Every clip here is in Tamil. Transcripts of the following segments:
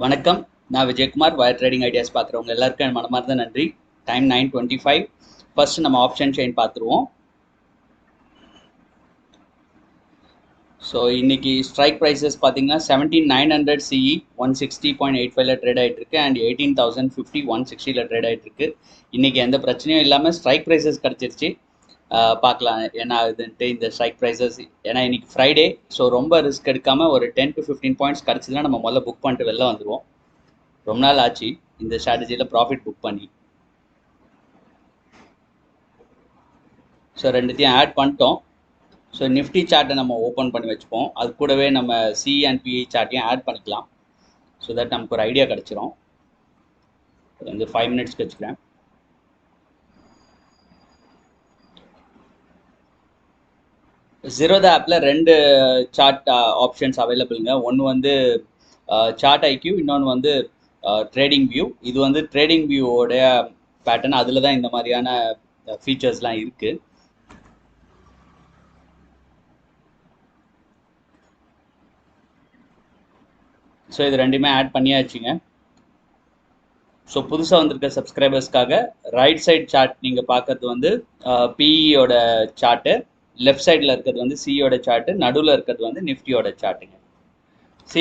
வணக்கம். நான் விஜயகுமார். வயர் ட்ரேடிங் ஐடியாஸ் பார்க்குறவங்க எல்லாருக்கும் என் மனமார்ந்த நன்றி. டைம் 9:25. ஃபர்ஸ்ட் நம்ம ஆப்ஷன் செயின் பார்த்துருவோம். ஸோ இன்னைக்கு ஸ்ட்ரைக் ப்ரைஸஸ் பார்த்தீங்கன்னா 17,900 சிஇ 160.85ல ட்ரேட் ஆகிட்டு இருக்கு அண்ட் 18,050 160ல ட்ரேட் ஆகிட்டு இருக்கு. இன்னைக்கு எந்த பிரச்சனையும் இல்லாமல் ஸ்ட்ரைக் ப்ரைஸஸ் கிடச்சிருச்சு. பார்க்கலாம் என்ன ஆகுதுன்ட்டு இந்த ஸ்ட்ரைக் ப்ரைஸஸ். ஏன்னா இன்னைக்கு ஃப்ரைடே, ஸோ ரொம்ப ரிஸ்க் எடுக்காமல் ஒரு 10 to 15 பாயிண்ட்ஸ் கிடச்சிதுன்னா நம்ம முதல்ல புக் பண்ணிட்டு வெளில வந்துடுவோம். ரொம்ப நாள் ஆச்சு இந்த ஸ்ட்ராட்டஜியில் ப்ராஃபிட் புக் பண்ணி. ஸோ ரெண்டுத்தையும் ஆட் பண்ணிட்டோம். ஸோ நிஃப்டி சார்ட்டை நம்ம ஓப்பன் பண்ணி வச்சுப்போம். அது கூடவே நம்ம சி அண்ட் பிஐ சார்ட்டையும் ஆட் பண்ணிக்கலாம். ஸோ தட் நமக்கு ஒரு ஐடியா கிடச்சிரும். வந்து 5 மினிட்ஸ்க்கு வச்சுக்கிறேன். ஜீரோதா ஆப்பில் ரெண்டு சார்ட் ஆப்ஷன்ஸ் அவைலபிளுங்க. ஒன்று வந்து சார்ட் ஐக்யூ, இன்னொன்று வந்து ட்ரேடிங் வியூ. இது வந்து ட்ரேடிங் வியூவோடைய பேட்டர்ன். அதில் தான் இந்த மாதிரியான ஃபீச்சர்ஸ்லாம் இருக்குது. ஸோ இது ரெண்டுமே ஆட் பண்ணியாச்சுங்க. ஸோ புதுசாக வந்திருக்க சப்ஸ்கிரைபர்ஸ்க்காக ரைட் சைட் சார்ட் நீங்கள் பார்க்கறது வந்து பிஇயோட சார்ட்டு, லெஃப்ட் சைடில் இருக்கிறது வந்து சிஇயோட சார்ட்டு, நடுவில் இருக்கிறது வந்து நிஃப்டியோட சார்ட்டுங்க.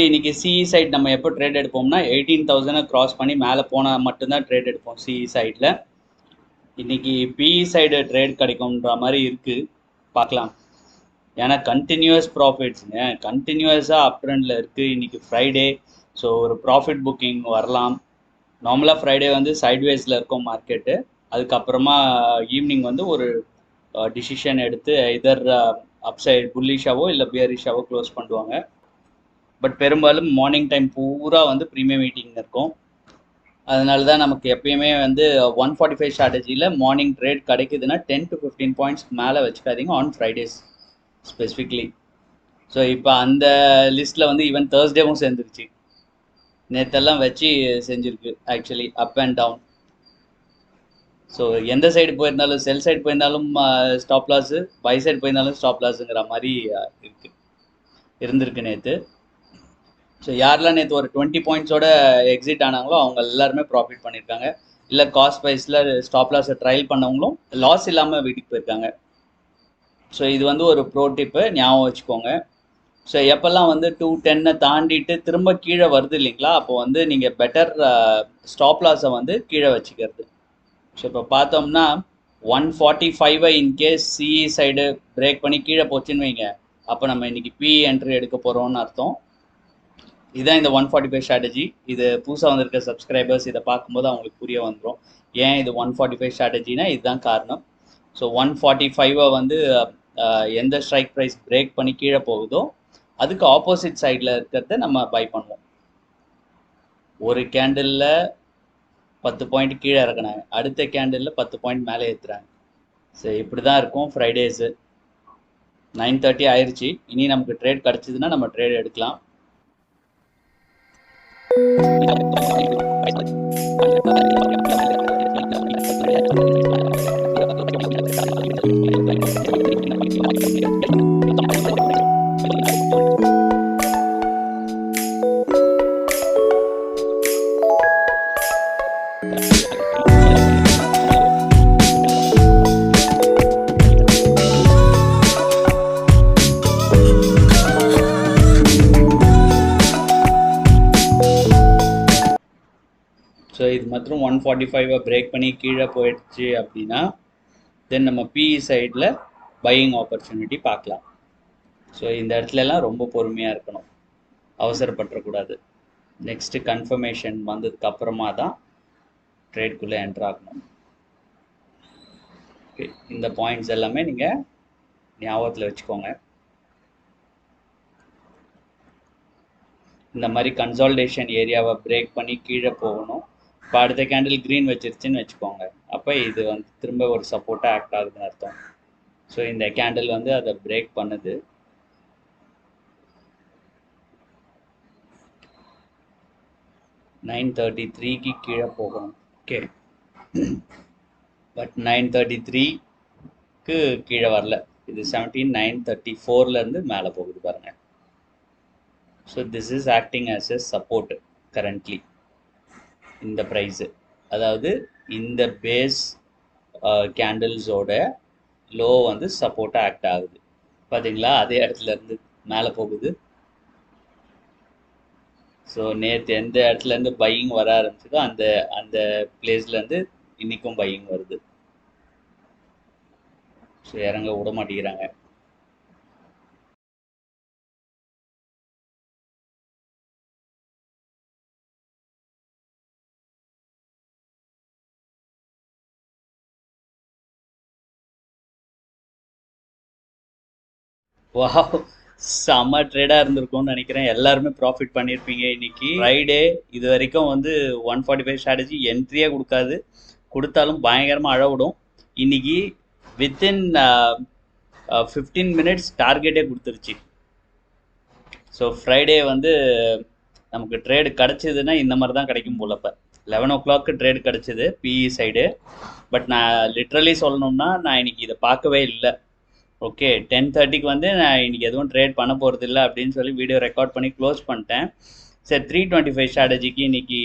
இன்னைக்கு சிஇ சைட் நம்ம எப்போ ட்ரேட் எடுப்போம்னா 18,000 கிராஸ் பண்ணி மேலே போனால் மட்டும்தான் ட்ரேட் எடுப்போம் சிஇ சைடில். இன்னைக்கு பிஇ சைடு ட்ரேட் கிடைக்கும்ன்ற மாதிரி இருக்குது. பார்க்கலாம். ஏன்னா கண்டினியூஸ் ப்ராஃபிட்ஸுங்க, கண்டினியூஸாக அப் ட்ரெண்டில் இருக்குது. இன்னைக்கு ஃப்ரைடே, ஸோ ஒரு ப்ராஃபிட் புக்கிங் வரலாம். நார்மலாக ஃப்ரைடே வந்து சைட்வேஸில் இருக்கும் மார்க்கெட்டு. அதுக்கப்புறமா ஈவினிங் வந்து ஒரு டிசிஷன் எடுத்து இதர் அப்சைட் புல்லிஷாவோ இல்லை பியரிஷாவோ க்ளோஸ் பண்ணுவாங்க. பட் பெரும்பாலும் மார்னிங் டைம் பூரா வந்து ப்ரீமியம் மீட்டிங் இருக்கும். அதனால தான் நமக்கு எப்பயுமே வந்து 145 ஸ்ட்ராட்டஜியில் மார்னிங் ட்ரேட் கிடைக்குதுன்னா 10 to 15 பாயிண்ட்ஸ் மேலே வச்சுக்காதீங்க ஆன் ஃப்ரைடேஸ் ஸ்பெசிஃபிக்லி. ஸோ இப்போ அந்த லிஸ்ட்டில் வந்து ஈவன் தேர்ஸ்டேவும் சேர்ந்துருச்சு. நேற்றெல்லாம் வச்சு செஞ்சுருக்கு actually up and down. So எந்த சைடு போயிருந்தாலும், செல் சைடு போயிருந்தாலும் ஸ்டாப் லாஸு, பை சைடு போயிருந்தாலும் ஸ்டாப் லாஸுங்கிற மாதிரி இருந்திருக்கு நேற்று. ஸோ யாரெல்லாம் நேற்று ஒரு 20 பாயிண்ட்ஸோட எக்ஸிட் ஆனாங்களோ அவங்க எல்லாருமே ப்ராஃபிட் பண்ணியிருக்காங்க. இல்லை காஸ்ட் ப்ரைஸில் ஸ்டாப் லாஸை ட்ரையல் பண்ணவங்களும் லாஸ் இல்லாமல் வீட்டுக்கு போயிருக்காங்க. ஸோ இது வந்து ஒரு ப்ரோ டிப்பு, ஞாபகம் வச்சுக்கோங்க. ஸோ எப்போல்லாம் வந்து 210 தாண்டிட்டு திரும்ப கீழே வருது இல்லைங்களா, அப்போ வந்து நீங்கள் பெட்டர் ஸ்டாப் லாஸை வந்து கீழே வச்சுக்கிறது. ஸோ இப்போ பார்த்தோம்னா 145 இன்கேஸ் சிஇ சைடு பிரேக் பண்ணி கீழே போச்சுன்னு வைங்க, அப்போ நம்ம இன்னைக்கு பி என்ட்ரி எடுக்க போகிறோம்னு அர்த்தம். இதுதான் இந்த 145 ஸ்ட்ராட்டஜி. இது புதுசாக வந்திருக்க சப்ஸ்கிரைபர்ஸ் இதை பார்க்கும்போது அவங்களுக்கு புரிய வந்துடும் ஏன் இது 145 ஸ்ட்ராட்டஜினா இதுதான் காரணம். ஸோ 145 வந்து எந்த ஸ்ட்ரைக் ப்ரைஸ் பிரேக் பண்ணி கீழே போகுதோ அதுக்கு ஆப்போசிட் சைடில் இருக்கிறத நம்ம பை பண்ணுவோம். ஒரு கேண்டிலில் 10 பாயிண்ட் கீழே இறக்குனாங்க, அடுத்த கேண்டிலில் 10 பாயிண்ட் மேலே ஏற்றுறாங்க. ஸோ இப்படி தான் இருக்கும் ஃப்ரைடேஸு. 9:30 ஆயிடுச்சு. இனி நமக்கு ட்ரேட் கிடச்சிதுன்னா நம்ம ட்ரேட் எடுக்கலாம். ஸோ இது மாத்திரம் 145 பிரேக் பண்ணி கீழே போயிடுச்சு அப்படின்னா தென் நம்ம பிஇ சைடில் பையிங் ஆப்பர்ச்சுனிட்டி பார்க்கலாம். ஸோ இந்த இடத்துலலாம் ரொம்ப பொறுமையாக இருக்கணும், அவசரப்பட்டுறக்கூடாது. நெக்ஸ்ட்டு கன்ஃபர்மேஷன் வந்ததுக்கு அப்புறமா தான் ட்ரேட்குள்ளே என்ட்ரு ஆகணும். ஓகே, இந்த பாயிண்ட்ஸ் எல்லாமே நீங்கள் ஞாபகத்தில் வச்சுக்கோங்க. இந்த மாதிரி கன்சால்டேஷன் ஏரியாவை பிரேக் பண்ணி கீழே போகணும். இப்போ அடுத்த கேண்டில் க்ரீன் வச்சிருச்சுன்னு வச்சுக்கோங்க, அப்போ இது வந்து திரும்ப ஒரு சப்போர்ட்டாக ஆக்ட் ஆகுதுன்னு அர்த்தம். ஸோ இந்த கேண்டில் வந்து அதை பிரேக் பண்ணுது. $933 கீழே போகணும். ஓகே, பட் 933க்கு கீழே வரல. இது 17,934 மேலே போகுது பாருங்க. So this is acting as a support. Currently இந்த ப்ரைஸு, அதாவது இந்த பேஸ் கேண்டில்ஸோட லோ வந்து சப்போர்ட்டாக ஆக்ட் ஆகுது. பார்த்தீங்களா, அதே இடத்துல இருந்து மேலே போகுது. ஸோ நேற்று எந்த இடத்துலேருந்து பையிங் வர ஆரம்பிச்சதோ அந்த அந்த பிளேஸ்லேருந்து இன்றைக்கும் பையிங் வருது. ஸோ இறங்க விட மாட்டேங்கிறாங்க. வாவ், செம்ம ட்ரேடாக இருந்திருக்கும்னு நினைக்கிறேன். எல்லாருமே ப்ராஃபிட் பண்ணியிருப்பீங்க. இன்னைக்கு ஃப்ரைடே இது வரைக்கும் வந்து 145 ஸ்ட்ராட்டஜி என்ட்ரியே கொடுக்காது, கொடுத்தாலும் பயங்கரமாக அழவிடும். இன்னைக்கு வித்தின் 15 மினிட்ஸ் டார்கெட்டே கொடுத்துருச்சு. ஸோ ஃப்ரைடே வந்து நமக்கு ட்ரேடு கிடச்சிதுன்னா இந்த மாதிரி தான் கிடைக்கும் போல். இப்போ 11 o'clock ட்ரேடு கிடச்சிது பிஇ சைடு. பட் நான் லிட்ரலி சொல்லணும்னா நான் இன்னைக்கு இதை பார்க்கவே இல்லை. ஓகே, 10:30க்கு வந்து நான் இன்றைக்கி எதுவும் ட்ரேட் பண்ண போகிறது இல்லை அப்படின்னு சொல்லி வீடியோ ரெக்கார்ட் பண்ணி க்ளோஸ் பண்ணிட்டேன். சரி, 325 ஸ்ட்ராட்டஜிக்கு இன்றைக்கி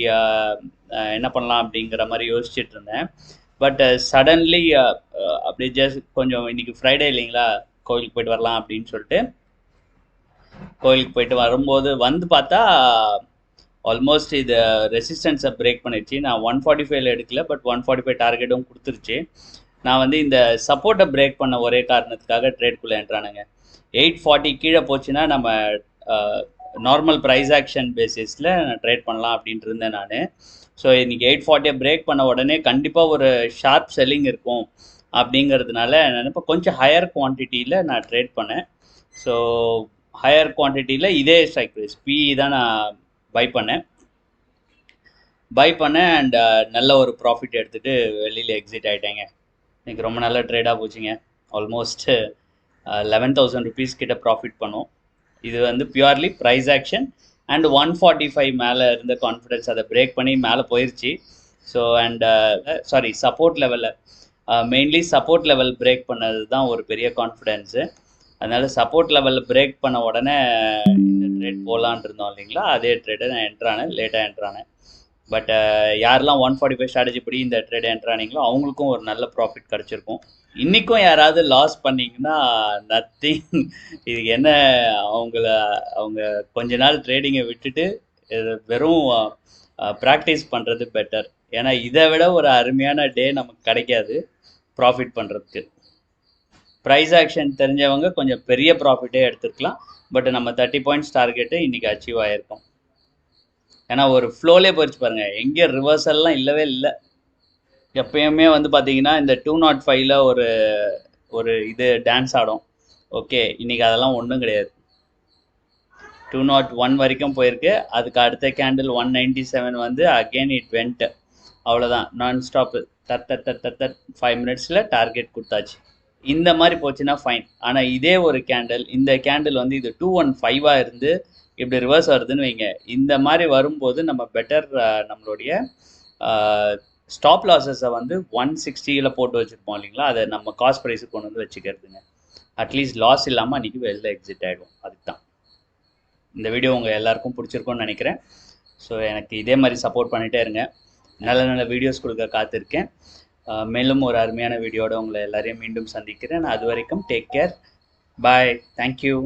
என்ன பண்ணலாம் அப்படிங்கிற மாதிரி யோசிச்சுட்டு இருந்தேன். பட் சடன்லி அப்படி ஜஸ்ட் கொஞ்சம் இன்றைக்கி ஃப்ரைடே இல்லைங்களா, கோயிலுக்கு போயிட்டு வரலாம் அப்படின்னு சொல்லிட்டு கோயிலுக்கு போயிட்டு வரும்போது வந்து பார்த்தா ஆல்மோஸ்ட் இது ரெசிஸ்டன்ஸை பிரேக் பண்ணிடுச்சு. நான் 145 எடுக்கல, பட் 145 டார்கெட்டும் கொடுத்துருச்சு. நான் வந்து இந்த சப்போர்ட்டை பிரேக் பண்ண ஒரே காரணத்துக்காக ட்ரேட்குள்ளே என்ட்ரானுங்க. 840 கீழே போச்சுன்னா நம்ம நார்மல் ப்ரைஸ் ஆக்ஷன் பேசிஸில் ட்ரேட் பண்ணலாம் அப்படின்ட்டு இருந்தேன் நான். ஸோ இன்றைக்கி 840 பிரேக் பண்ண உடனே கண்டிப்பாக ஒரு ஷார்ப் செல்லிங் இருக்கும் அப்படிங்கிறதுனால நான் இப்போ கொஞ்சம் ஹையர் குவான்டிட்டியில் நான் ட்ரேட் பண்ணேன். ஸோ ஹையர் குவான்டிட்டியில் இதே ஸ்ட்ரைக் ப்ரைஸ் பிஇ தான் நான் பை பண்ணேன் அண்ட் நல்ல ஒரு ப்ராஃபிட் எடுத்துகிட்டு வெளியில் எக்ஸிட் ஆகிட்டேங்க. இன்றைக்கி ரொம்ப நல்ல ட்ரேடாக போச்சுங்க. ஆல்மோஸ்ட் 11,000 ருபீஸ் கிட்ட ப்ராஃபிட் பண்ணோம். இது வந்து பியூர்லி ப்ரைஸ் ஆக்ஷன் அண்ட் 145 மேலே இருந்த கான்ஃபிடன்ஸ் அதை பிரேக் பண்ணி மேலே போயிடுச்சு. ஸோ அண்ட் சாரி, சப்போர்ட் லெவலில் மெயின்லி சப்போர்ட் லெவல் பிரேக் பண்ணது தான் ஒரு பெரிய கான்ஃபிடென்ஸு. அதனால் சப்போர்ட் லெவலில் பிரேக் பண்ண உடனே இந்த ட்ரேட் போகலான் இருந்தோம் இல்லைங்களா, அதே ட்ரேடை நான் என்ட்ரானேன், லேட்டாக என்ட்ரானேன். பட் யாரெல்லாம் 145 ஸ்ட்ராட்டஜி படி இந்த ட்ரேட் என்ட்ரானீங்களோ அவங்களுக்கும் ஒரு நல்ல ப்ராஃபிட் கிடச்சிருக்கும். இன்றைக்கும் யாராவது லாஸ் பண்ணிங்கன்னா நத்திங். இதுக்கு என்ன, அவங்க கொஞ்ச நாள் ட்ரேடிங்கை விட்டுட்டு வெறும் ப்ராக்டிஸ் பண்ணுறது பெட்டர். ஏன்னா இதை விட ஒரு அருமையான டே நமக்கு கிடைக்காது ப்ராஃபிட் பண்ணுறதுக்கு. ப்ரைஸ் ஆக்ஷன் தெரிஞ்சவங்க கொஞ்சம் பெரிய ப்ராஃபிட்டே எடுத்துருக்கலாம். பட் நம்ம 30 பாயிண்ட்ஸ் டார்கெட்டு இன்றைக்கி அச்சீவ் ஆகிருக்கோம். ஏன்னா ஒரு ஃப்ளோலே போயிடுச்சு பாருங்கள், எங்கே ரிவர்சல்லாம் இல்லவே இல்லை. எப்பயுமே வந்து பார்த்தீங்கன்னா இந்த 205ல் ஒரு இது டான்ஸ் ஆடும். ஓகே, இன்றைக்கி அதெல்லாம் ஒன்றும் கிடையாது. 201 வரைக்கும் போயிருக்கு. அதுக்கு அடுத்த கேண்டில் 197 வந்து அகெயின் இட் வெண்ட். அவ்வளோதான், நான் ஸ்டாப்பு. தட் 5 மினிட்ஸில் டார்கெட் கொடுத்தாச்சு. இந்த மாதிரி போச்சுன்னா ஃபைன். ஆனால் இதே ஒரு கேண்டில், இந்த கேண்டில் வந்து இது 215 இருந்து இப்படி ரிவர்ஸ் வருதுன்னு வைங்க. இந்த மாதிரி வரும்போது நம்ம பெட்டர் நம்மளுடைய ஸ்டாப் லாஸஸை வந்து 160ல் போட்டு வச்சுருப்போம் இல்லைங்களா, அதை நம்ம காஸ்ட் ப்ரைஸுக்கு கொண்டு வந்து வச்சுக்கிறதுங்க. அட்லீஸ்ட் லாஸ் இல்லாமல் அன்றைக்கி வெளில எக்ஸிட் ஆகிடும். அதுக்கு தான் இந்த வீடியோ உங்கள் எல்லாருக்கும் பிடிச்சிருக்கும்னு நினைக்கிறேன். ஸோ எனக்கு இதே மாதிரி சப்போர்ட் பண்ணிகிட்டே இருங்க. நல்ல நல்ல வீடியோஸ் கொடுக்க காத்திருக்கேன். மேலும் ஒரு அருமையான வீடியோட உங்களை எல்லாரையும் மீண்டும் சந்திக்கிறேன். அது வரைக்கும் டேக் கேர், பாய், தேங்க்யூ.